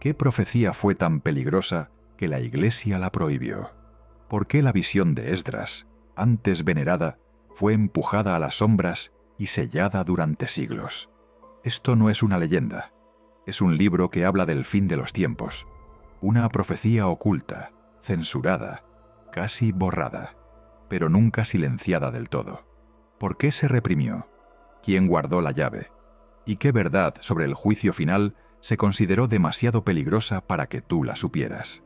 ¿Qué profecía fue tan peligrosa que la Iglesia la prohibió? ¿Por qué la visión de Esdras, antes venerada, fue empujada a las sombras y sellada durante siglos? Esto no es una leyenda. Es un libro que habla del fin de los tiempos. Una profecía oculta, censurada, casi borrada, pero nunca silenciada del todo. ¿Por qué se reprimió? ¿Quién guardó la llave? ¿Y qué verdad sobre el juicio final se consideró demasiado peligrosa para que tú la supieras?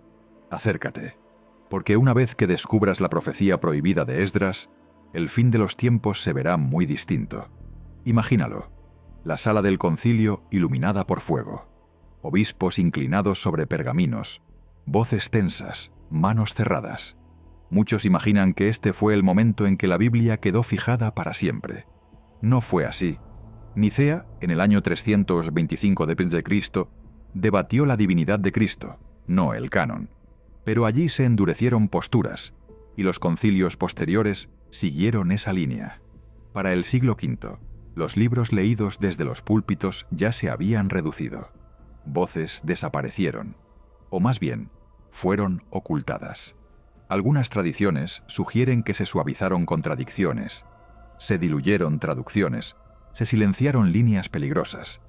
Acércate, porque una vez que descubras la profecía prohibida de Esdras, el fin de los tiempos se verá muy distinto. Imagínalo, la sala del concilio iluminada por fuego, obispos inclinados sobre pergaminos, voces tensas, manos cerradas. Muchos imaginan que este fue el momento en que la Biblia quedó fijada para siempre. No fue así. Nicea, en el año 325 d. Cristo, debatió la divinidad de Cristo, no el canon. Pero allí se endurecieron posturas, y los concilios posteriores siguieron esa línea. Para el siglo V, los libros leídos desde los púlpitos ya se habían reducido. Voces desaparecieron, o más bien, fueron ocultadas. Algunas tradiciones sugieren que se suavizaron contradicciones, se diluyeron traducciones, se silenciaron líneas peligrosas,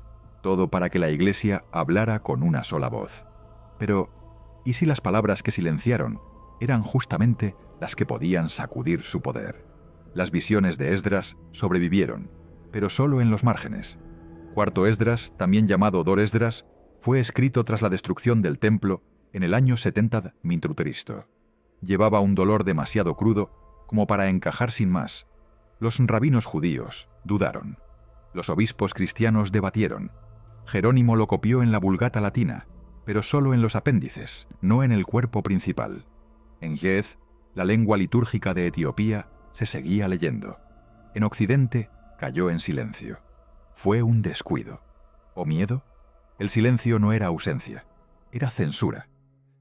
todo para que la Iglesia hablara con una sola voz. Pero, ¿y si las palabras que silenciaron eran justamente las que podían sacudir su poder? Las visiones de Esdras sobrevivieron, pero solo en los márgenes. Cuarto Esdras, también llamado Dor Esdras, fue escrito tras la destrucción del templo en el año 70 d.C. Llevaba un dolor demasiado crudo como para encajar sin más. Los rabinos judíos dudaron. Los obispos cristianos debatieron. Jerónimo lo copió en la Vulgata latina, pero solo en los apéndices, no en el cuerpo principal. En Ge'ez, la lengua litúrgica de Etiopía, se seguía leyendo. En Occidente, cayó en silencio. ¿Fue un descuido? ¿O miedo? El silencio no era ausencia, era censura.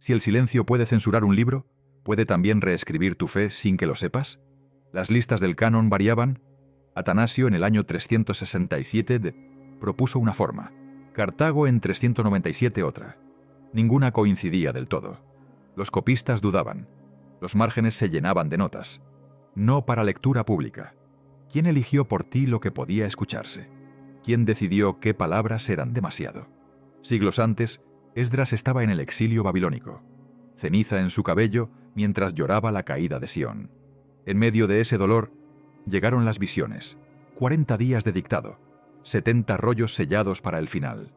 Si el silencio puede censurar un libro, ¿puede también reescribir tu fe sin que lo sepas? Las listas del canon variaban. Atanasio, en el año 367 propuso una forma, Cartago en 397 otra. Ninguna coincidía del todo. Los copistas dudaban. Los márgenes se llenaban de notas. No para lectura pública. ¿Quién eligió por ti lo que podía escucharse? ¿Quién decidió qué palabras eran demasiado? Siglos antes, Esdras estaba en el exilio babilónico, ceniza en su cabello mientras lloraba la caída de Sión. En medio de ese dolor, llegaron las visiones, 40 días de dictado, 70 rollos sellados para el final.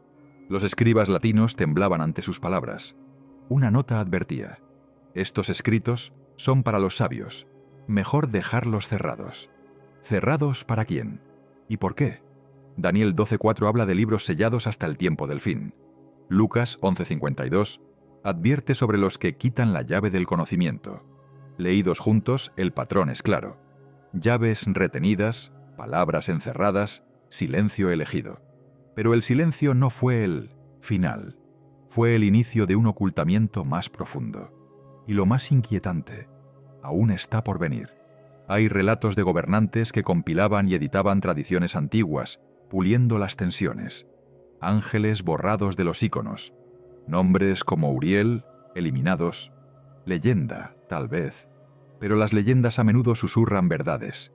Los escribas latinos temblaban ante sus palabras. Una nota advertía: estos escritos son para los sabios, mejor dejarlos cerrados. ¿Cerrados para quién? ¿Y por qué? Daniel 12:4 habla de libros sellados hasta el tiempo del fin. Lucas 11:52 advierte sobre los que quitan la llave del conocimiento. Leídos juntos, el patrón es claro. Llaves retenidas, palabras encerradas, silencio elegido. Pero el silencio no fue el final, fue el inicio de un ocultamiento más profundo. Y lo más inquietante, aún está por venir. Hay relatos de gobernantes que compilaban y editaban tradiciones antiguas, puliendo las tensiones. Ángeles borrados de los íconos, nombres como Uriel, eliminados. Leyenda, tal vez. Pero las leyendas a menudo susurran verdades.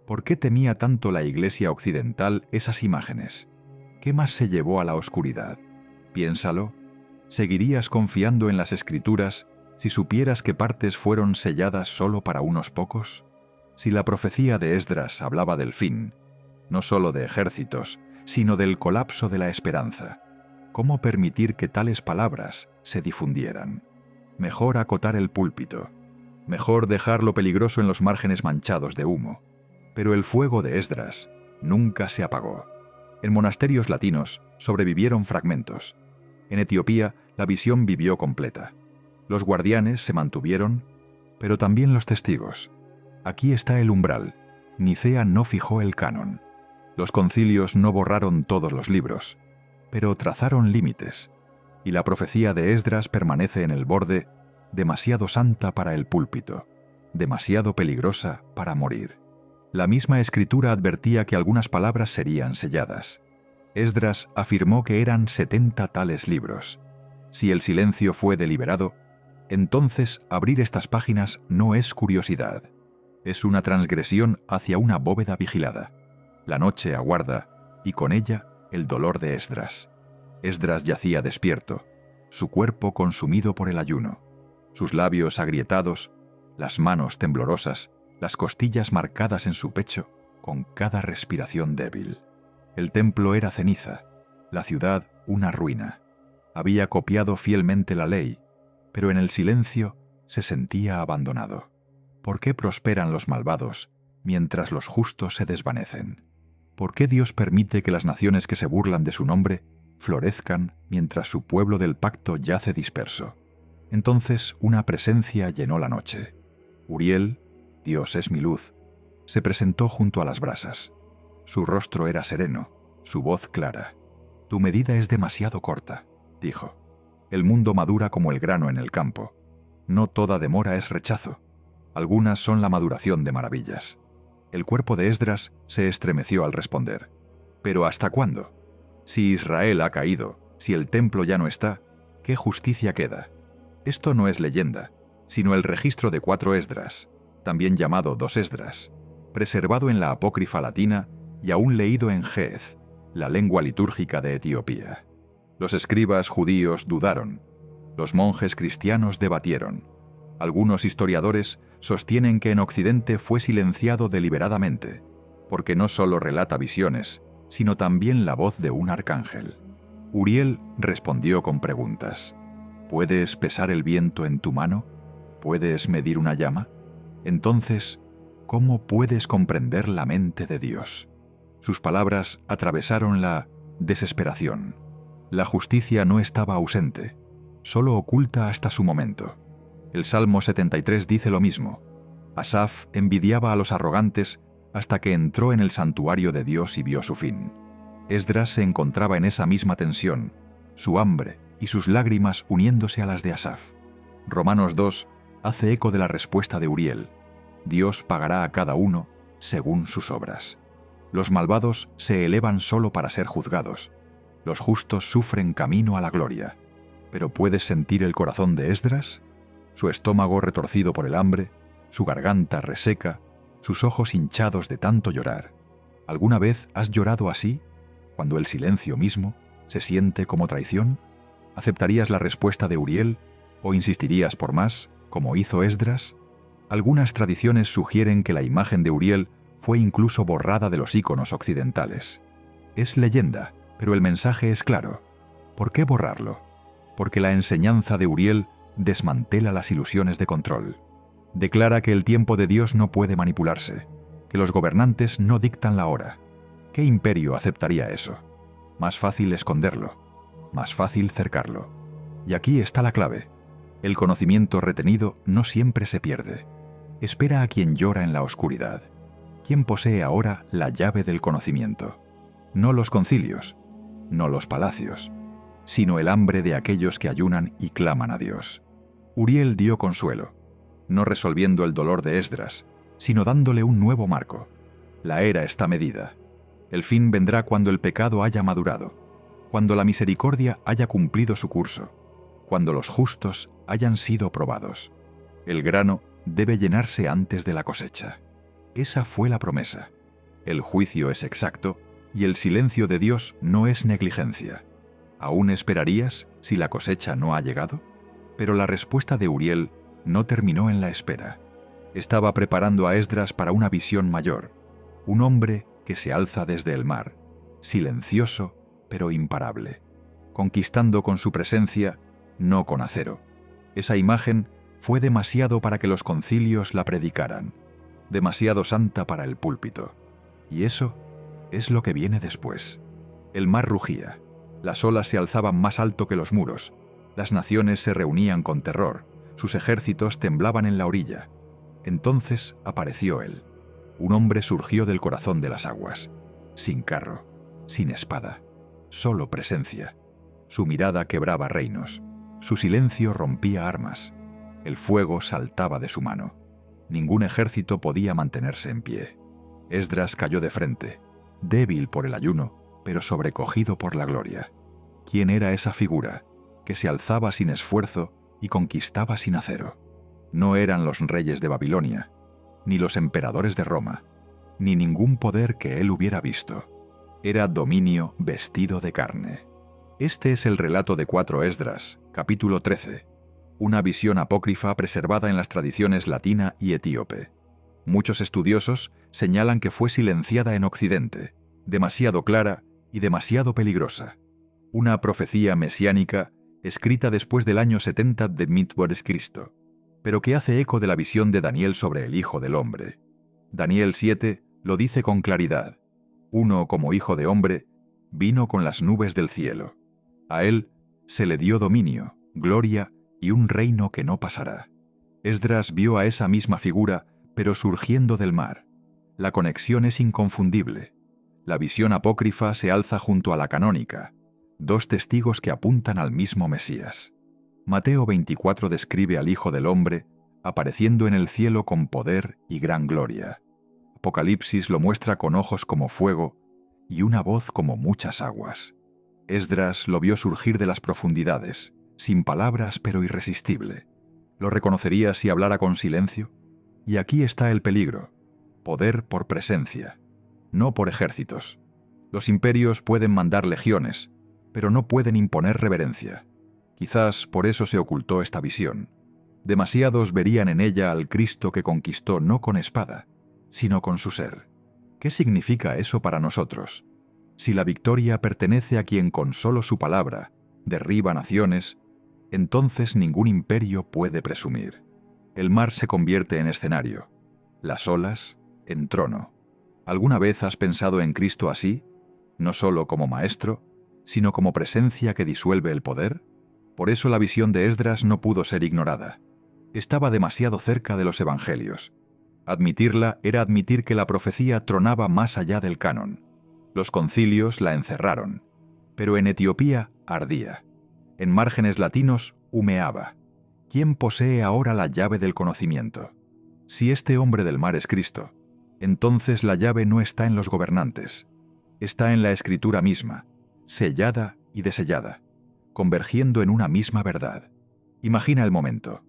¿Por qué temía tanto la Iglesia occidental esas imágenes? ¿Qué más se llevó a la oscuridad? Piénsalo. ¿Seguirías confiando en las Escrituras si supieras que partes fueron selladas solo para unos pocos? Si la profecía de Esdras hablaba del fin, no solo de ejércitos, sino del colapso de la esperanza, ¿cómo permitir que tales palabras se difundieran? Mejor acotar el púlpito. Mejor dejar lo peligroso en los márgenes manchados de humo. Pero el fuego de Esdras nunca se apagó. En monasterios latinos sobrevivieron fragmentos. En Etiopía la visión vivió completa. Los guardianes se mantuvieron, pero también los testigos. Aquí está el umbral. Nicea no fijó el canon. Los concilios no borraron todos los libros, pero trazaron límites. Y la profecía de Esdras permanece en el borde, demasiado santa para el púlpito, demasiado peligrosa para morir. La misma escritura advertía que algunas palabras serían selladas. Esdras afirmó que eran 70 tales libros. Si el silencio fue deliberado, entonces abrir estas páginas no es curiosidad. Es una transgresión hacia una bóveda vigilada. La noche aguarda, y con ella el dolor de Esdras. Esdras yacía despierto, su cuerpo consumido por el ayuno, sus labios agrietados, las manos temblorosas, las costillas marcadas en su pecho con cada respiración débil. El templo era ceniza, la ciudad una ruina. Había copiado fielmente la ley, pero en el silencio se sentía abandonado. ¿Por qué prosperan los malvados mientras los justos se desvanecen? ¿Por qué Dios permite que las naciones que se burlan de su nombre florezcan mientras su pueblo del pacto yace disperso? Entonces una presencia llenó la noche. Uriel, Dios es mi luz, se presentó junto a las brasas. Su rostro era sereno, su voz clara. «Tu medida es demasiado corta», dijo. «El mundo madura como el grano en el campo. No toda demora es rechazo. Algunas son la maduración de maravillas». El cuerpo de Esdras se estremeció al responder. «¿Pero hasta cuándo? Si Israel ha caído, si el templo ya no está, ¿qué justicia queda? Esto no es leyenda, sino el registro de 4 Esdras, también llamado 2 Esdras, preservado en la apócrifa latina y aún leído en Ge'ez, la lengua litúrgica de Etiopía. Los escribas judíos dudaron, los monjes cristianos debatieron. Algunos historiadores sostienen que en Occidente fue silenciado deliberadamente, porque no solo relata visiones, sino también la voz de un arcángel. Uriel respondió con preguntas. ¿Puedes pesar el viento en tu mano? ¿Puedes medir una llama? Entonces, ¿cómo puedes comprender la mente de Dios? Sus palabras atravesaron la desesperación. La justicia no estaba ausente, solo oculta hasta su momento. El Salmo 73 dice lo mismo. Asaf envidiaba a los arrogantes hasta que entró en el santuario de Dios y vio su fin. Esdras se encontraba en esa misma tensión, su hambre y sus lágrimas uniéndose a las de Asaf. Romanos 2 hace eco de la respuesta de Uriel. Dios pagará a cada uno según sus obras. Los malvados se elevan solo para ser juzgados. Los justos sufren camino a la gloria. ¿Pero puedes sentir el corazón de Esdras? Su estómago retorcido por el hambre, su garganta reseca, sus ojos hinchados de tanto llorar. ¿Alguna vez has llorado así, cuando el silencio mismo se siente como traición? ¿Aceptarías la respuesta de Uriel o insistirías por más, como hizo Esdras? Algunas tradiciones sugieren que la imagen de Uriel fue incluso borrada de los íconos occidentales. Es leyenda, pero el mensaje es claro. ¿Por qué borrarlo? Porque la enseñanza de Uriel desmantela las ilusiones de control. Declara que el tiempo de Dios no puede manipularse, que los gobernantes no dictan la hora. ¿Qué imperio aceptaría eso? Más fácil esconderlo, más fácil cercarlo. Y aquí está la clave. El conocimiento retenido no siempre se pierde. Espera a quien llora en la oscuridad. ¿Quién posee ahora la llave del conocimiento? No los concilios, no los palacios, sino el hambre de aquellos que ayunan y claman a Dios. Uriel dio consuelo, no resolviendo el dolor de Esdras, sino dándole un nuevo marco. La era está medida. El fin vendrá cuando el pecado haya madurado, cuando la misericordia haya cumplido su curso, cuando los justos hayan sido probados. El grano debe llenarse antes de la cosecha. Esa fue la promesa. El juicio es exacto y el silencio de Dios no es negligencia. ¿Aún esperarías si la cosecha no ha llegado? Pero la respuesta de Uriel no terminó en la espera. Estaba preparando a Esdras para una visión mayor, un hombre que se alza desde el mar, silencioso pero imparable, conquistando con su presencia, no con acero. Esa imagen fue demasiado para que los concilios la predicaran, demasiado santa para el púlpito. Y eso es lo que viene después. El mar rugía, las olas se alzaban más alto que los muros, las naciones se reunían con terror, sus ejércitos temblaban en la orilla. Entonces apareció él. Un hombre surgió del corazón de las aguas, sin carro, sin espada, solo presencia. Su mirada quebraba reinos, su silencio rompía armas, el fuego saltaba de su mano. Ningún ejército podía mantenerse en pie. Esdras cayó de frente, débil por el ayuno, pero sobrecogido por la gloria. ¿Quién era esa figura? que se alzaba sin esfuerzo y conquistaba sin acero. No eran los reyes de Babilonia, ni los emperadores de Roma, ni ningún poder que él hubiera visto. Era dominio vestido de carne. Este es el relato de 4 Esdras, capítulo 13, una visión apócrifa preservada en las tradiciones latina y etíope. Muchos estudiosos señalan que fue silenciada en Occidente, demasiado clara y demasiado peligrosa. Una profecía mesiánica escrita después del año 70 de Mitbores Cristo, pero que hace eco de la visión de Daniel sobre el Hijo del Hombre. Daniel 7 lo dice con claridad: uno como hijo de hombre vino con las nubes del cielo. A él se le dio dominio, gloria y un reino que no pasará. Esdras vio a esa misma figura, pero surgiendo del mar. La conexión es inconfundible. La visión apócrifa se alza junto a la canónica, 2 testigos que apuntan al mismo Mesías. Mateo 24 describe al Hijo del Hombre apareciendo en el cielo con poder y gran gloria. Apocalipsis lo muestra con ojos como fuego y una voz como muchas aguas. Esdras lo vio surgir de las profundidades, sin palabras pero irresistible. ¿Lo reconocería si hablara con silencio? Y aquí está el peligro: poder por presencia, no por ejércitos. Los imperios pueden mandar legiones, pero no pueden imponer reverencia. Quizás por eso se ocultó esta visión. Demasiados verían en ella al Cristo que conquistó no con espada, sino con su ser. ¿Qué significa eso para nosotros? Si la victoria pertenece a quien con solo su palabra derriba naciones, entonces ningún imperio puede presumir. El mar se convierte en escenario, las olas en trono. ¿Alguna vez has pensado en Cristo así, no solo como maestro, sino como presencia que disuelve el poder? Por eso la visión de Esdras no pudo ser ignorada. Estaba demasiado cerca de los evangelios. Admitirla era admitir que la profecía tronaba más allá del canon. Los concilios la encerraron, pero en Etiopía ardía. En márgenes latinos humeaba. ¿Quién posee ahora la llave del conocimiento? Si este hombre del mar es Cristo, entonces la llave no está en los gobernantes, está en la Escritura misma, sellada y desellada, convergiendo en una misma verdad. Imagina el momento: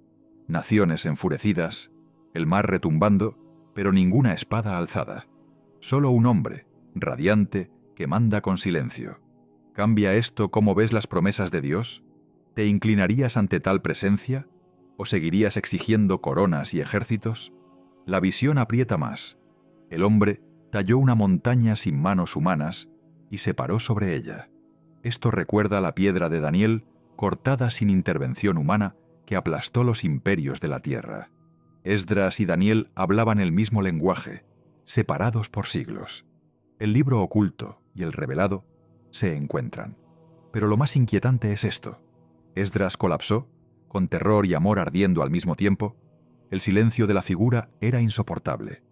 naciones enfurecidas, el mar retumbando, pero ninguna espada alzada. Solo un hombre, radiante, que manda con silencio. ¿Cambia esto cómo ves las promesas de Dios? ¿Te inclinarías ante tal presencia? ¿O seguirías exigiendo coronas y ejércitos? La visión aprieta más. El hombre talló una montaña sin manos humanas y se paró sobre ella. Esto recuerda la piedra de Daniel, cortada sin intervención humana, que aplastó los imperios de la tierra. Esdras y Daniel hablaban el mismo lenguaje, separados por siglos. El libro oculto y el revelado se encuentran. Pero lo más inquietante es esto: Esdras colapsó, con terror y amor ardiendo al mismo tiempo. El silencio de la figura era insoportable.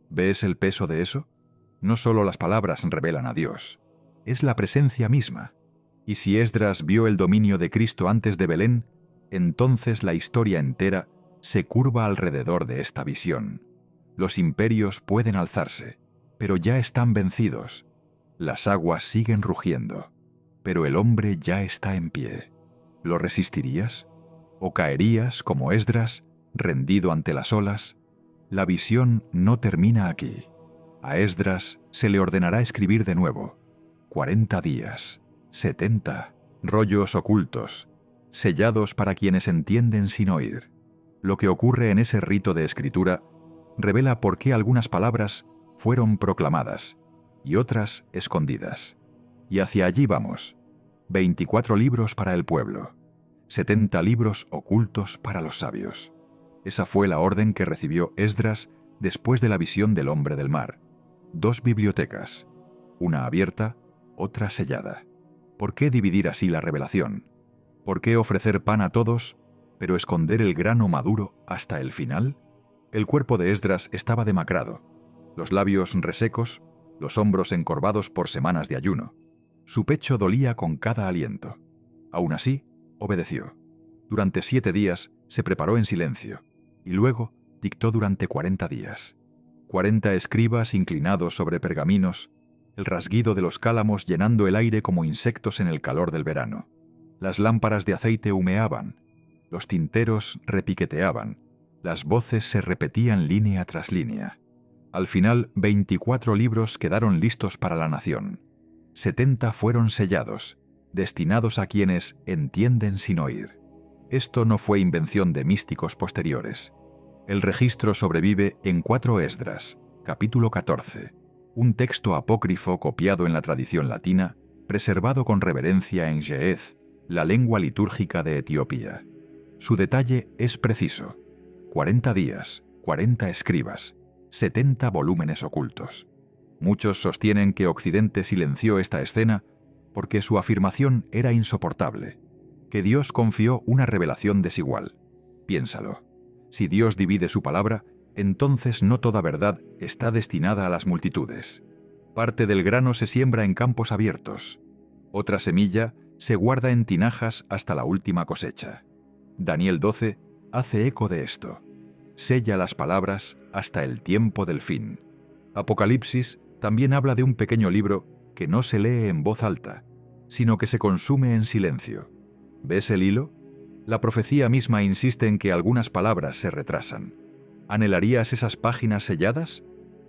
¿Ves el peso de eso? No solo las palabras revelan a Dios, es la presencia misma. Y si Esdras vio el dominio de Cristo antes de Belén, entonces la historia entera se curva alrededor de esta visión. Los imperios pueden alzarse, pero ya están vencidos. Las aguas siguen rugiendo, pero el hombre ya está en pie. ¿Lo resistirías? ¿O caerías, como Esdras, rendido ante las olas? La visión no termina aquí. A Esdras se le ordenará escribir de nuevo. 40 días, 70, rollos ocultos, sellados para quienes entienden sin oír. Lo que ocurre en ese rito de escritura revela por qué algunas palabras fueron proclamadas y otras escondidas. Y hacia allí vamos. 24 libros para el pueblo, 70 libros ocultos para los sabios. Esa fue la orden que recibió Esdras después de la visión del hombre del mar. 2 bibliotecas, una abierta, otra sellada. ¿Por qué dividir así la revelación? ¿Por qué ofrecer pan a todos, pero esconder el grano maduro hasta el final? El cuerpo de Esdras estaba demacrado, los labios resecos, los hombros encorvados por semanas de ayuno. Su pecho dolía con cada aliento. Aún así, obedeció. Durante 7 días se preparó en silencio, y luego dictó durante 40 días. 40 escribas inclinados sobre pergaminos, el rasguido de los cálamos llenando el aire como insectos en el calor del verano. Las lámparas de aceite humeaban, los tinteros repiqueteaban, las voces se repetían línea tras línea. Al final, 24 libros quedaron listos para la nación. 70 fueron sellados, destinados a quienes entienden sin oír. Esto no fue invención de místicos posteriores. El registro sobrevive en 4 Esdras, capítulo 14, un texto apócrifo copiado en la tradición latina, preservado con reverencia en Ge'ez, la lengua litúrgica de Etiopía. Su detalle es preciso: 40 días, 40 escribas, 70 volúmenes ocultos. Muchos sostienen que Occidente silenció esta escena porque su afirmación era insoportable, que Dios confió una revelación desigual. Piénsalo. Si Dios divide su palabra, entonces no toda verdad está destinada a las multitudes. Parte del grano se siembra en campos abiertos. Otra semilla se guarda en tinajas hasta la última cosecha. Daniel 12 hace eco de esto. Sella las palabras hasta el tiempo del fin. Apocalipsis también habla de un pequeño libro que no se lee en voz alta, sino que se consume en silencio. ¿Ves el hilo? La profecía misma insiste en que algunas palabras se retrasan. ¿Anhelarías esas páginas selladas?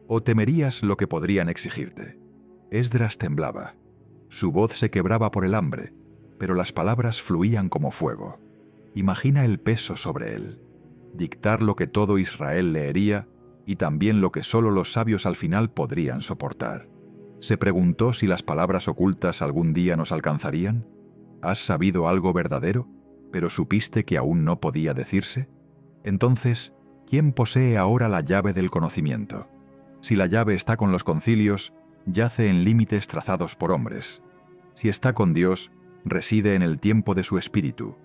¿O temerías lo que podrían exigirte? Esdras temblaba. Su voz se quebraba por el hambre, pero las palabras fluían como fuego. Imagina el peso sobre él. Dictar lo que todo Israel leería y también lo que solo los sabios al final podrían soportar. Se preguntó si las palabras ocultas algún día nos alcanzarían. ¿Has sabido algo verdadero, pero supiste que aún no podía decirse? Entonces, ¿quién posee ahora la llave del conocimiento? Si la llave está con los concilios, yace en límites trazados por hombres. Si está con Dios, reside en el tiempo de su espíritu,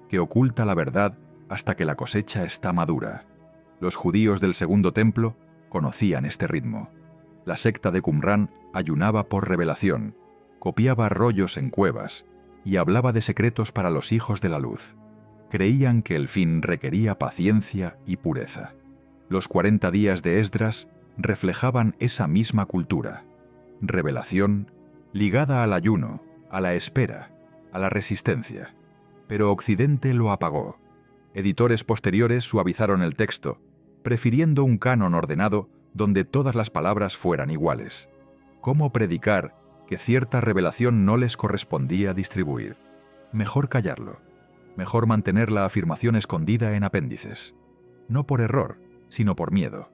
que oculta la verdad hasta que la cosecha está madura. Los judíos del Segundo Templo conocían este ritmo. La secta de Qumrán ayunaba por revelación, copiaba rollos en cuevas y hablaba de secretos para los hijos de la luz. Creían que el fin requería paciencia y pureza. Los 40 días de Esdras reflejaban esa misma cultura. Revelación ligada al ayuno, a la espera, a la resistencia. Pero Occidente lo apagó. Editores posteriores suavizaron el texto, prefiriendo un canon ordenado donde todas las palabras fueran iguales. ¿Cómo predicar que cierta revelación no les correspondía distribuir? Mejor callarlo. Mejor mantener la afirmación escondida en apéndices. No por error, sino por miedo.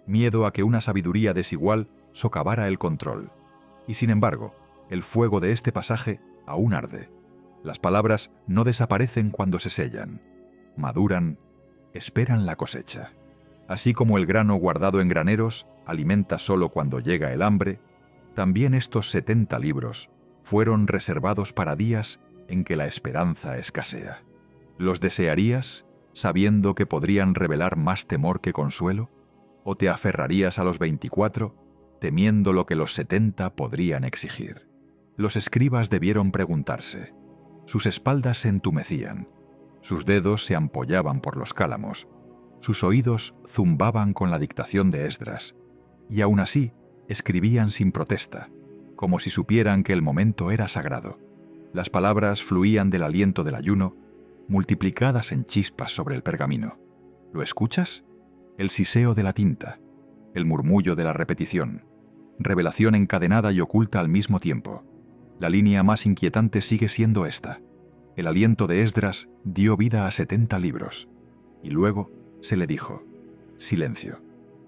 Miedo a que una sabiduría desigual socavara el control. Y sin embargo, el fuego de este pasaje aún arde. Las palabras no desaparecen cuando se sellan. Maduran, esperan la cosecha. Así como el grano guardado en graneros alimenta solo cuando llega el hambre, también estos 70 libros fueron reservados para días en que la esperanza escasea. ¿Los desearías, sabiendo que podrían revelar más temor que consuelo? ¿O te aferrarías a los 24, temiendo lo que los 70 podrían exigir? Los escribas debieron preguntarse. Sus espaldas se entumecían, sus dedos se ampollaban por los cálamos, sus oídos zumbaban con la dictación de Esdras, y aún así escribían sin protesta, como si supieran que el momento era sagrado. Las palabras fluían del aliento del ayuno, multiplicadas en chispas sobre el pergamino. ¿Lo escuchas? El siseo de la tinta, el murmullo de la repetición, revelación encadenada y oculta al mismo tiempo. La línea más inquietante sigue siendo esta. El aliento de Esdras dio vida a 70 libros. Y luego se le dijo: silencio.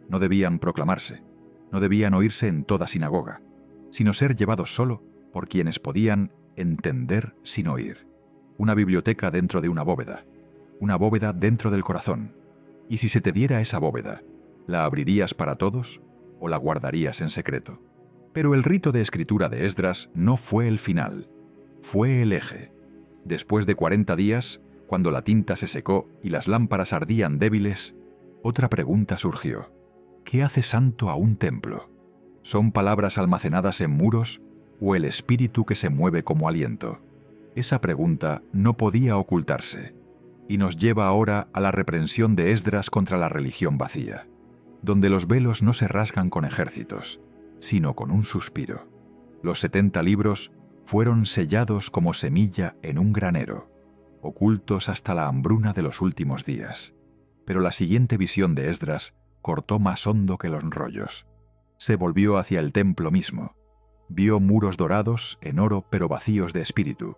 No debían proclamarse, no debían oírse en toda sinagoga, sino ser llevados solo por quienes podían entender sin oír. Una biblioteca dentro de una bóveda dentro del corazón. Y si se te diera esa bóveda, ¿la abrirías para todos o la guardarías en secreto? Pero el rito de escritura de Esdras no fue el final, fue el eje. Después de 40 días, cuando la tinta se secó y las lámparas ardían débiles, otra pregunta surgió. ¿Qué hace santo a un templo? ¿Son palabras almacenadas en muros o el espíritu que se mueve como aliento? Esa pregunta no podía ocultarse, y nos lleva ahora a la reprensión de Esdras contra la religión vacía, donde los velos no se rasgan con ejércitos, sino con un suspiro. Los 70 libros fueron sellados como semilla en un granero, ocultos hasta la hambruna de los últimos días. Pero la siguiente visión de Esdras cortó más hondo que los rollos. Se volvió hacia el templo mismo. Vio muros dorados en oro pero vacíos de espíritu,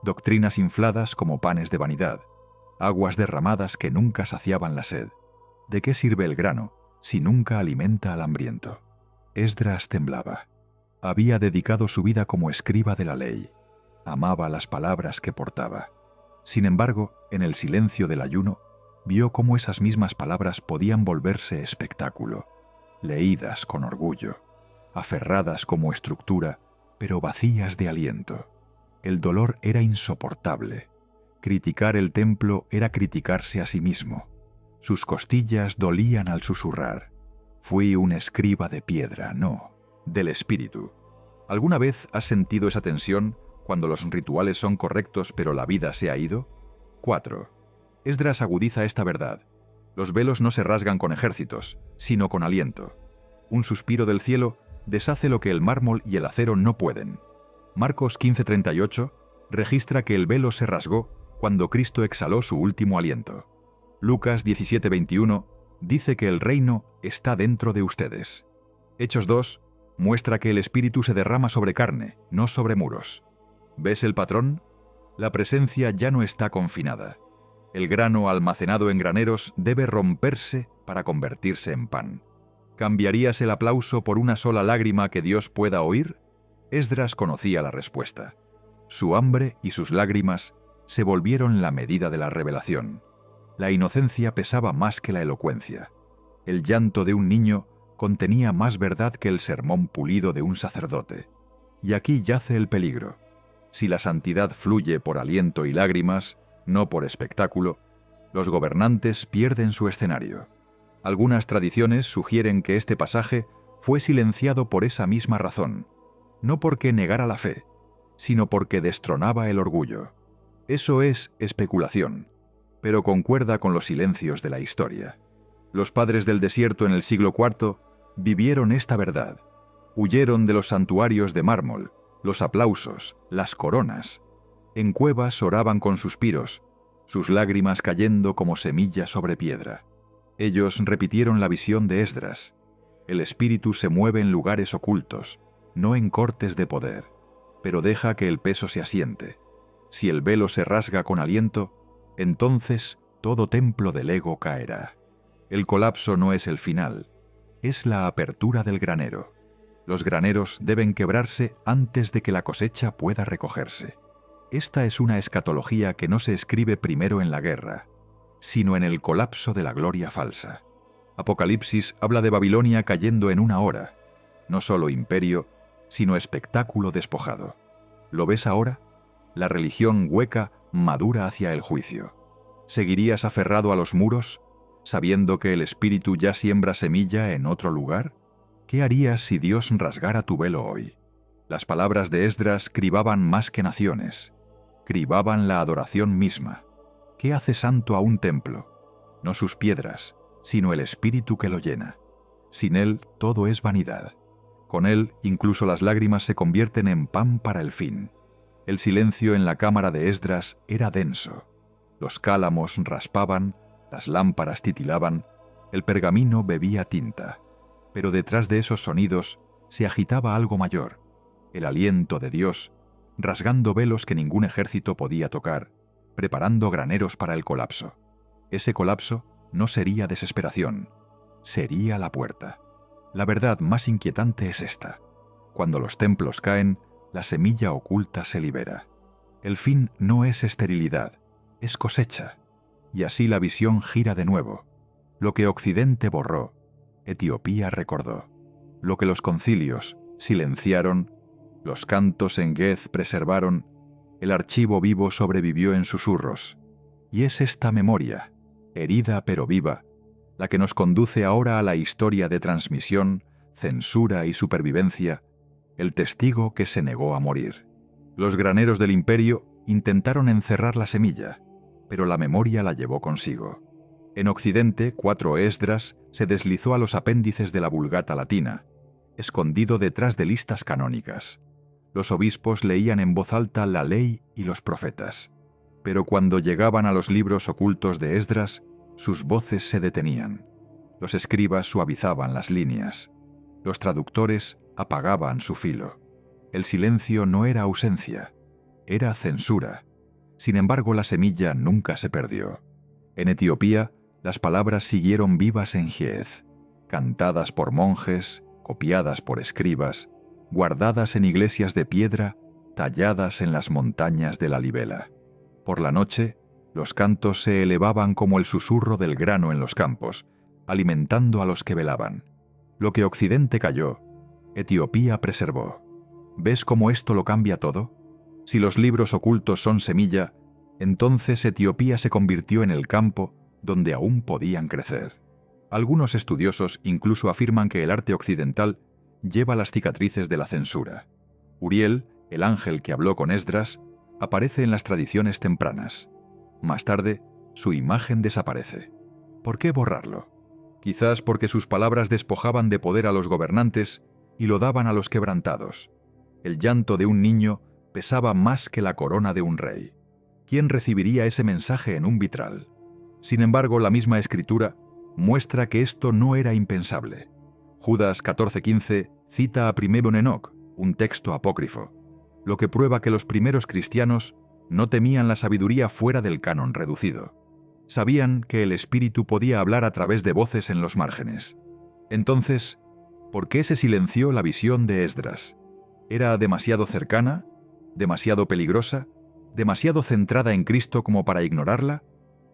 doctrinas infladas como panes de vanidad, aguas derramadas que nunca saciaban la sed. ¿De qué sirve el grano si nunca alimenta al hambriento? Esdras temblaba. Había dedicado su vida como escriba de la ley. Amaba las palabras que portaba. Sin embargo, en el silencio del ayuno, vio cómo esas mismas palabras podían volverse espectáculo, leídas con orgullo, aferradas como estructura, pero vacías de aliento. El dolor era insoportable. Criticar el templo era criticarse a sí mismo. Sus costillas dolían al susurrar. Fui un escriba de piedra, no, del espíritu. ¿Alguna vez has sentido esa tensión cuando los rituales son correctos pero la vida se ha ido? 4. Esdras agudiza esta verdad. Los velos no se rasgan con ejércitos, sino con aliento. Un suspiro del cielo deshace lo que el mármol y el acero no pueden. Marcos 15:38 registra que el velo se rasgó cuando Cristo exhaló su último aliento. Lucas 17:21 dice que el reino está dentro de ustedes. Hechos 2 muestra que el Espíritu se derrama sobre carne, no sobre muros. ¿Ves el patrón? La presencia ya no está confinada. El grano almacenado en graneros debe romperse para convertirse en pan. ¿Cambiarías el aplauso por una sola lágrima que Dios pueda oír? Esdras conocía la respuesta. Su hambre y sus lágrimas se volvieron la medida de la revelación. La inocencia pesaba más que la elocuencia. El llanto de un niño contenía más verdad que el sermón pulido de un sacerdote. Y aquí yace el peligro. Si la santidad fluye por aliento y lágrimas, no por espectáculo, los gobernantes pierden su escenario. Algunas tradiciones sugieren que este pasaje fue silenciado por esa misma razón, no porque negara la fe, sino porque destronaba el orgullo. Eso es especulación, pero concuerda con los silencios de la historia. Los padres del desierto en el siglo IV vivieron esta verdad. Huyeron de los santuarios de mármol, los aplausos, las coronas. En cuevas oraban con suspiros, sus lágrimas cayendo como semilla sobre piedra. Ellos repitieron la visión de Esdras. El espíritu se mueve en lugares ocultos, no en cortes de poder, pero deja que el peso se asiente. Si el velo se rasga con aliento, entonces todo templo del ego caerá. El colapso no es el final, es la apertura del granero. Los graneros deben quebrarse antes de que la cosecha pueda recogerse. Esta es una escatología que no se escribe primero en la guerra, sino en el colapso de la gloria falsa. Apocalipsis habla de Babilonia cayendo en una hora, no solo imperio, sino espectáculo despojado. ¿Lo ves ahora? La religión hueca madura hacia el juicio. ¿Seguirías aferrado a los muros, sabiendo que el espíritu ya siembra semilla en otro lugar? ¿Qué harías si Dios rasgara tu velo hoy? Las palabras de Esdras cribaban más que naciones, cribaban la adoración misma. ¿Qué hace santo a un templo? No sus piedras, sino el espíritu que lo llena. Sin él todo es vanidad. Con él incluso las lágrimas se convierten en pan para el fin. El silencio en la cámara de Esdras era denso. Los cálamos raspaban, las lámparas titilaban, el pergamino bebía tinta. Pero detrás de esos sonidos se agitaba algo mayor, el aliento de Dios, rasgando velos que ningún ejército podía tocar, preparando graneros para el colapso. Ese colapso no sería desesperación, sería la puerta. La verdad más inquietante es esta. Cuando los templos caen, la semilla oculta se libera. El fin no es esterilidad, es cosecha. Y así la visión gira de nuevo. Lo que Occidente borró, Etiopía recordó. Lo que los concilios silenciaron, los cantos en Gez preservaron, el archivo vivo sobrevivió en susurros. Y es esta memoria, herida pero viva, la que nos conduce ahora a la historia de transmisión, censura y supervivencia, el testigo que se negó a morir. Los graneros del imperio intentaron encerrar la semilla, pero la memoria la llevó consigo. En Occidente, 4 Esdras se deslizó a los apéndices de la Vulgata latina, escondido detrás de listas canónicas. Los obispos leían en voz alta la ley y los profetas. Pero cuando llegaban a los libros ocultos de Esdras, sus voces se detenían. Los escribas suavizaban las líneas. Los traductores apagaban su filo. El silencio no era ausencia, era censura. Sin embargo, la semilla nunca se perdió. En Etiopía, las palabras siguieron vivas en Giez, cantadas por monjes, copiadas por escribas, guardadas en iglesias de piedra, talladas en las montañas de la Libela. Por la noche, los cantos se elevaban como el susurro del grano en los campos, alimentando a los que velaban. Lo que Occidente cayó, Etiopía preservó. ¿Ves cómo esto lo cambia todo? Si los libros ocultos son semilla, entonces Etiopía se convirtió en el campo donde aún podían crecer. Algunos estudiosos incluso afirman que el arte occidental lleva las cicatrices de la censura. Uriel, el ángel que habló con Esdras, aparece en las tradiciones tempranas. Más tarde, su imagen desaparece. ¿Por qué borrarlo? Quizás porque sus palabras despojaban de poder a los gobernantes y lo daban a los quebrantados. El llanto de un niño pesaba más que la corona de un rey. ¿Quién recibiría ese mensaje en un vitral? Sin embargo, la misma escritura muestra que esto no era impensable. Judas 14:15 cita a Primero Enoc, un texto apócrifo, lo que prueba que los primeros cristianos no temían la sabiduría fuera del canon reducido. Sabían que el Espíritu podía hablar a través de voces en los márgenes. Entonces, ¿por qué se silenció la visión de Esdras? ¿Era demasiado cercana? ¿Demasiado peligrosa? ¿Demasiado centrada en Cristo como para ignorarla?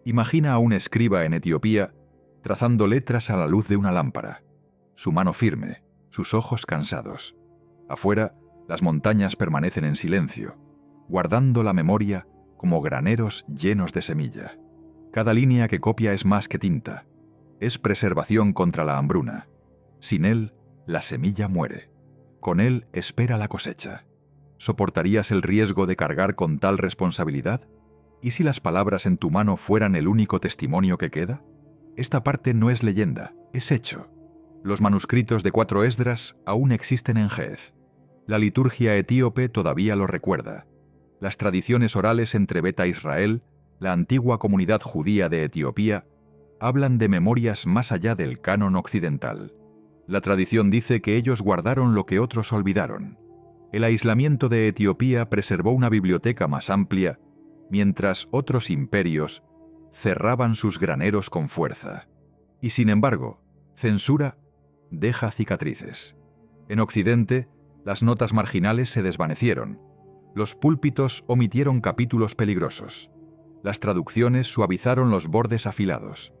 Imagina a un escriba en Etiopía trazando letras a la luz de una lámpara, su mano firme, sus ojos cansados. Afuera, las montañas permanecen en silencio, guardando la memoria como graneros llenos de semilla. Cada línea que copia es más que tinta, es preservación contra la hambruna. Sin él, la semilla muere. Con él espera la cosecha. ¿Soportarías el riesgo de cargar con tal responsabilidad? ¿Y si las palabras en tu mano fueran el único testimonio que queda? Esta parte no es leyenda, es hecho. Los manuscritos de 4 Esdras aún existen en Giez. La liturgia etíope todavía lo recuerda. Las tradiciones orales entre Beta Israel, la antigua comunidad judía de Etiopía, hablan de memorias más allá del canon occidental. La tradición dice que ellos guardaron lo que otros olvidaron. El aislamiento de Etiopía preservó una biblioteca más amplia, mientras otros imperios cerraban sus graneros con fuerza. Y sin embargo, censura deja cicatrices. En Occidente, las notas marginales se desvanecieron. Los púlpitos omitieron capítulos peligrosos. Las traducciones suavizaron los bordes afilados.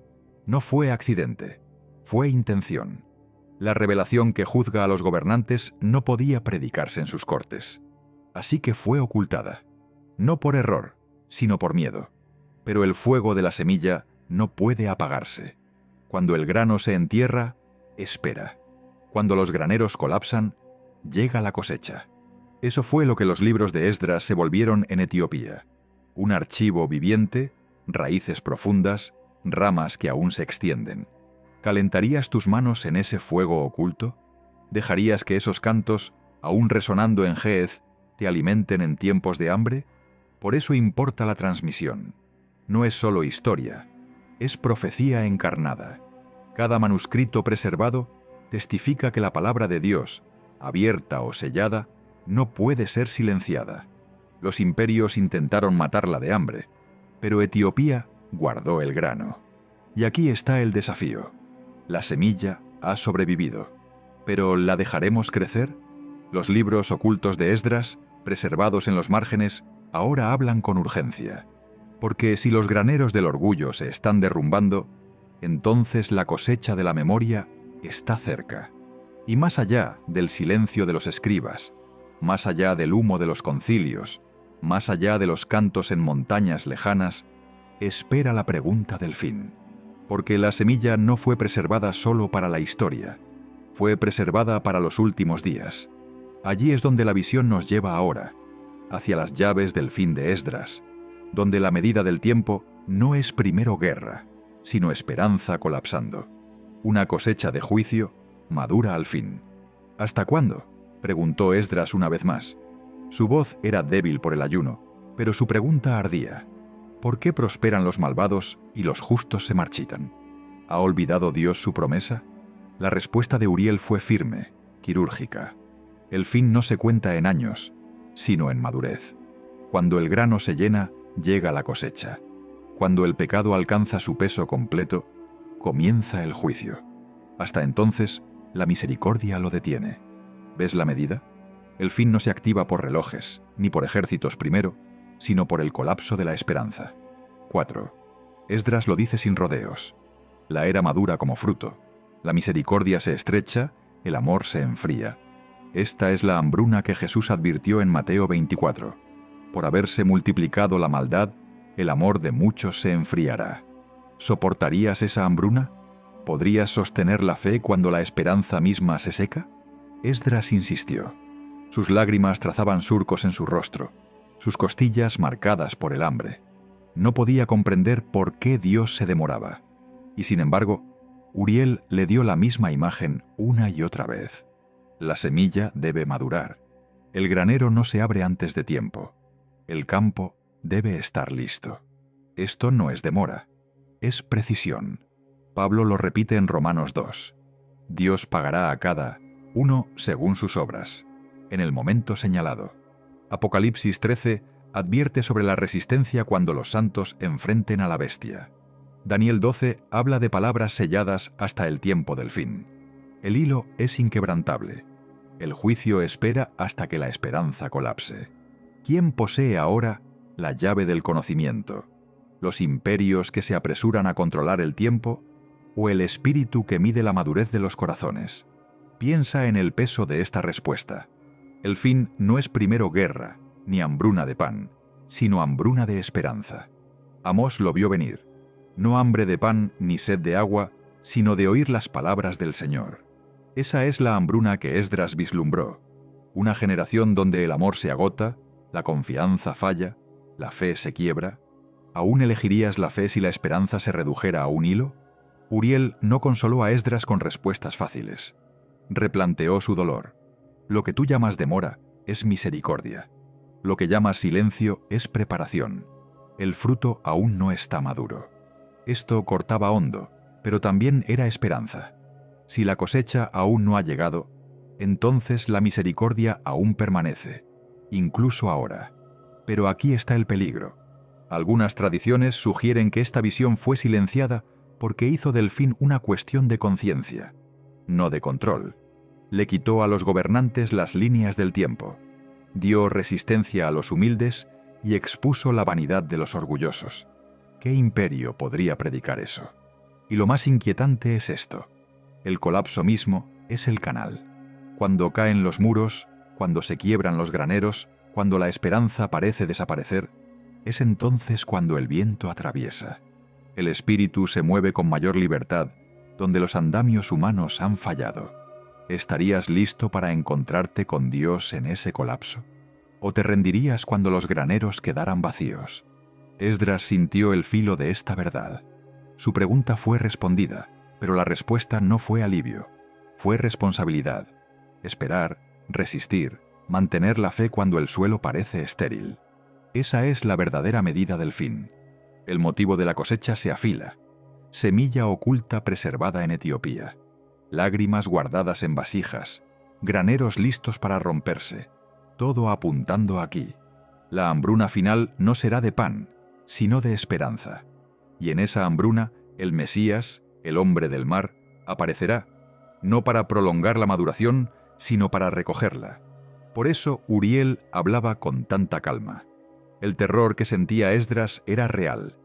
No fue accidente, fue intención. La revelación que juzga a los gobernantes no podía predicarse en sus cortes. Así que fue ocultada. No por error, sino por miedo. Pero el fuego de la semilla no puede apagarse. Cuando el grano se entierra, espera. Cuando los graneros colapsan, llega la cosecha. Eso fue lo que los libros de Esdras se volvieron en Etiopía. Un archivo viviente, raíces profundas, ramas que aún se extienden. ¿Calentarías tus manos en ese fuego oculto? ¿Dejarías que esos cantos, aún resonando en Giez, te alimenten en tiempos de hambre? Por eso importa la transmisión. No es solo historia, es profecía encarnada. Cada manuscrito preservado testifica que la palabra de Dios, abierta o sellada, no puede ser silenciada. Los imperios intentaron matarla de hambre, pero Etiopía guardó el grano. Y aquí está el desafío. La semilla ha sobrevivido, pero ¿la dejaremos crecer? Los libros ocultos de Esdras, preservados en los márgenes, ahora hablan con urgencia. Porque si los graneros del orgullo se están derrumbando, entonces la cosecha de la memoria está cerca. Y más allá del silencio de los escribas, más allá del humo de los concilios, más allá de los cantos en montañas lejanas, espera la pregunta del fin. Porque la semilla no fue preservada solo para la historia, fue preservada para los últimos días. Allí es donde la visión nos lleva ahora, hacia las llaves del fin de Esdras, donde la medida del tiempo no es primero guerra, sino esperanza colapsando. Una cosecha de juicio madura al fin. ¿Hasta cuándo?, preguntó Esdras una vez más. Su voz era débil por el ayuno, pero su pregunta ardía. ¿Por qué prosperan los malvados y los justos se marchitan? ¿Ha olvidado Dios su promesa? La respuesta de Uriel fue firme, quirúrgica. El fin no se cuenta en años, sino en madurez. Cuando el grano se llena, llega la cosecha. Cuando el pecado alcanza su peso completo, comienza el juicio. Hasta entonces, la misericordia lo detiene. ¿Ves la medida? El fin no se activa por relojes, ni por ejércitos primero, sino por el colapso de la esperanza. 4. Esdras lo dice sin rodeos. La era madura como fruto. La misericordia se estrecha, el amor se enfría. Esta es la hambruna que Jesús advirtió en Mateo 24. Por haberse multiplicado la maldad, el amor de muchos se enfriará. ¿Soportarías esa hambruna? ¿Podrías sostener la fe cuando la esperanza misma se seca? Esdras insistió. Sus lágrimas trazaban surcos en su rostro, sus costillas marcadas por el hambre. No podía comprender por qué Dios se demoraba. Y sin embargo, Uriel le dio la misma imagen una y otra vez. La semilla debe madurar. El granero no se abre antes de tiempo. El campo debe estar listo. Esto no es demora, es precisión. Pablo lo repite en Romanos 2. Dios pagará a cada uno según sus obras, en el momento señalado. Apocalipsis 13 advierte sobre la resistencia cuando los santos enfrenten a la bestia. Daniel 12 habla de palabras selladas hasta el tiempo del fin. El hilo es inquebrantable. El juicio espera hasta que la esperanza colapse. ¿Quién posee ahora la llave del conocimiento? ¿Los imperios que se apresuran a controlar el tiempo o el espíritu que mide la madurez de los corazones? Piensa en el peso de esta respuesta. El fin no es primero guerra, ni hambruna de pan, sino hambruna de esperanza. Amós lo vio venir. No hambre de pan ni sed de agua, sino de oír las palabras del Señor. Esa es la hambruna que Esdras vislumbró. Una generación donde el amor se agota, la confianza falla, la fe se quiebra. ¿Aún elegirías la fe si la esperanza se redujera a un hilo? Uriel no consoló a Esdras con respuestas fáciles. Replanteó su dolor. Lo que tú llamas demora es misericordia. Lo que llamas silencio es preparación. El fruto aún no está maduro. Esto cortaba hondo, pero también era esperanza. Si la cosecha aún no ha llegado, entonces la misericordia aún permanece, incluso ahora. Pero aquí está el peligro. Algunas tradiciones sugieren que esta visión fue silenciada porque hizo del fin una cuestión de conciencia, no de control. Le quitó a los gobernantes las líneas del tiempo, dio resistencia a los humildes y expuso la vanidad de los orgullosos. ¿Qué imperio podría predicar eso? Y lo más inquietante es esto. El colapso mismo es el canal. Cuando caen los muros, cuando se quiebran los graneros, cuando la esperanza parece desaparecer, es entonces cuando el viento atraviesa. El espíritu se mueve con mayor libertad, donde los andamios humanos han fallado. ¿Estarías listo para encontrarte con Dios en ese colapso? ¿O te rendirías cuando los graneros quedaran vacíos? Esdras sintió el filo de esta verdad. Su pregunta fue respondida, pero la respuesta no fue alivio, fue responsabilidad. Esperar, resistir, mantener la fe cuando el suelo parece estéril. Esa es la verdadera medida del fin. El motivo de la cosecha se afila. Semilla oculta preservada en Etiopía. Lágrimas guardadas en vasijas. Graneros listos para romperse. Todo apuntando aquí. La hambruna final no será de pan, sino de esperanza. Y en esa hambruna, el Mesías, el hombre del mar, aparecerá, no para prolongar la maduración, sino para recogerla. Por eso Uriel hablaba con tanta calma. El terror que sentía Esdras era real,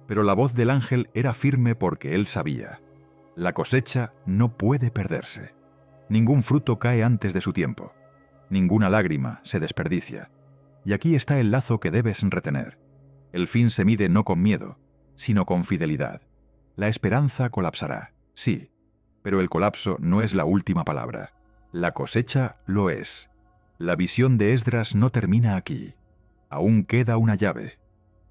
pero la voz del ángel era firme porque él sabía. La cosecha no puede perderse. Ningún fruto cae antes de su tiempo. Ninguna lágrima se desperdicia. Y aquí está el lazo que debes retener. El fin se mide no con miedo, sino con fidelidad. La esperanza colapsará, sí, pero el colapso no es la última palabra. La cosecha lo es. La visión de Esdras no termina aquí. Aún queda una llave.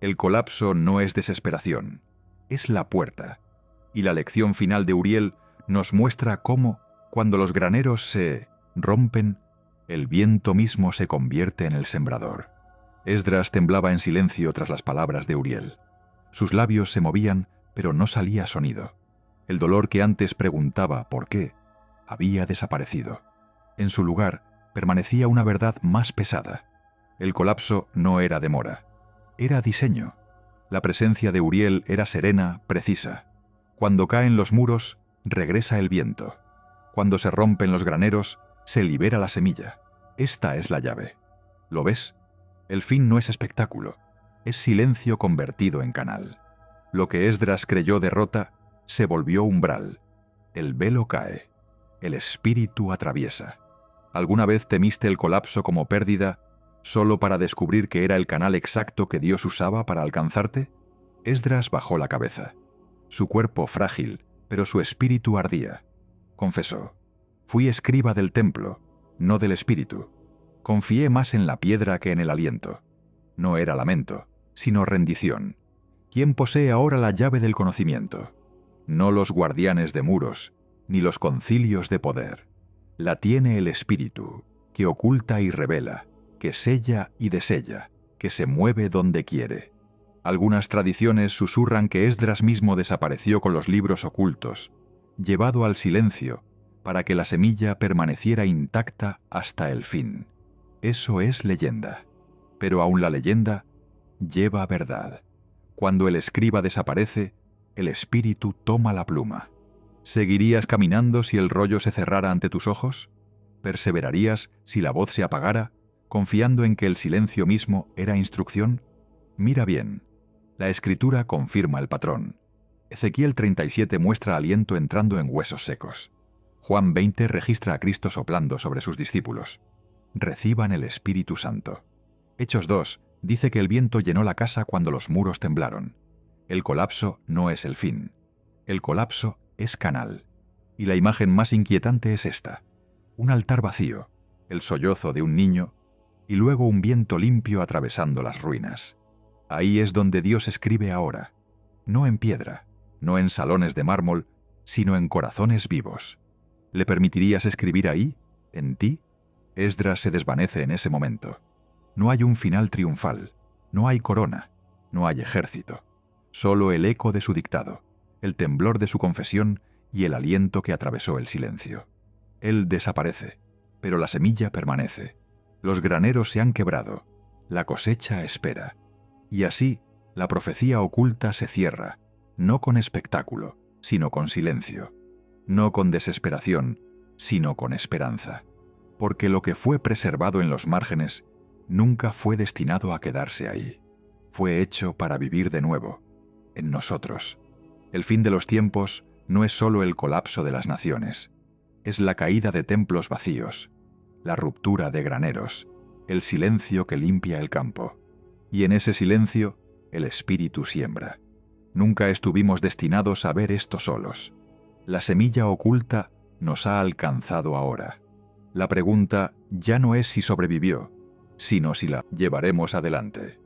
El colapso no es desesperación, es la puerta. Y la lección final de Uriel nos muestra cómo, cuando los graneros se rompen, El viento mismo se convierte en el sembrador. Esdras temblaba en silencio tras las palabras de Uriel. Sus labios se movían, pero no salía sonido. El dolor que antes preguntaba ¿por qué? Había desaparecido. En su lugar permanecía una verdad más pesada. El colapso no era demora, era diseño. La presencia de Uriel era serena, precisa. Cuando caen los muros, regresa el viento. Cuando se rompen los graneros, se libera la semilla. Esta es la llave. ¿Lo ves? El fin no es espectáculo, es silencio convertido en canal. Lo que Esdras creyó derrota, se volvió umbral. El velo cae. El espíritu atraviesa. ¿Alguna vez temiste el colapso como pérdida, solo para descubrir que era el canal exacto que Dios usaba para alcanzarte? Esdras bajó la cabeza. Su cuerpo frágil, pero su espíritu ardía. Confesó: fui escriba del templo, no del espíritu. Confié más en la piedra que en el aliento. No era lamento, sino rendición. ¿Quién posee ahora la llave del conocimiento? No los guardianes de muros, ni los concilios de poder. La tiene el espíritu, que oculta y revela, que sella y desella, que se mueve donde quiere. Algunas tradiciones susurran que Esdras mismo desapareció con los libros ocultos, llevado al silencio, para que la semilla permaneciera intacta hasta el fin. Eso es leyenda. Pero aún la leyenda lleva verdad. Cuando el escriba desaparece, el espíritu toma la pluma. ¿Seguirías caminando si el rollo se cerrara ante tus ojos? ¿Perseverarías si la voz se apagara, confiando en que el silencio mismo era instrucción? Mira bien. La Escritura confirma el patrón. Ezequiel 37 muestra aliento entrando en huesos secos. Juan 20 registra a Cristo soplando sobre sus discípulos. Reciban el Espíritu Santo. Hechos 2 dice que el viento llenó la casa cuando los muros temblaron. El colapso no es el fin. El colapso es canal. Y la imagen más inquietante es esta: un altar vacío, el sollozo de un niño, y luego un viento limpio atravesando las ruinas. Ahí es donde Dios escribe ahora, no en piedra, no en salones de mármol, sino en corazones vivos. ¿Le permitirías escribir ahí, en ti? Esdras se desvanece en ese momento. No hay un final triunfal, no hay corona, no hay ejército. Solo el eco de su dictado, el temblor de su confesión y el aliento que atravesó el silencio. Él desaparece, pero la semilla permanece. Los graneros se han quebrado, la cosecha espera. Y así, la profecía oculta se cierra, no con espectáculo, sino con silencio. No con desesperación, sino con esperanza. Porque lo que fue preservado en los márgenes nunca fue destinado a quedarse ahí. Fue hecho para vivir de nuevo, en nosotros. El fin de los tiempos no es solo el colapso de las naciones, es la caída de templos vacíos, la ruptura de graneros, el silencio que limpia el campo. Y en ese silencio, el Espíritu siembra. Nunca estuvimos destinados a ver esto solos. La semilla oculta nos ha alcanzado ahora. La pregunta ya no es si sobrevivió, sino si la llevaremos adelante.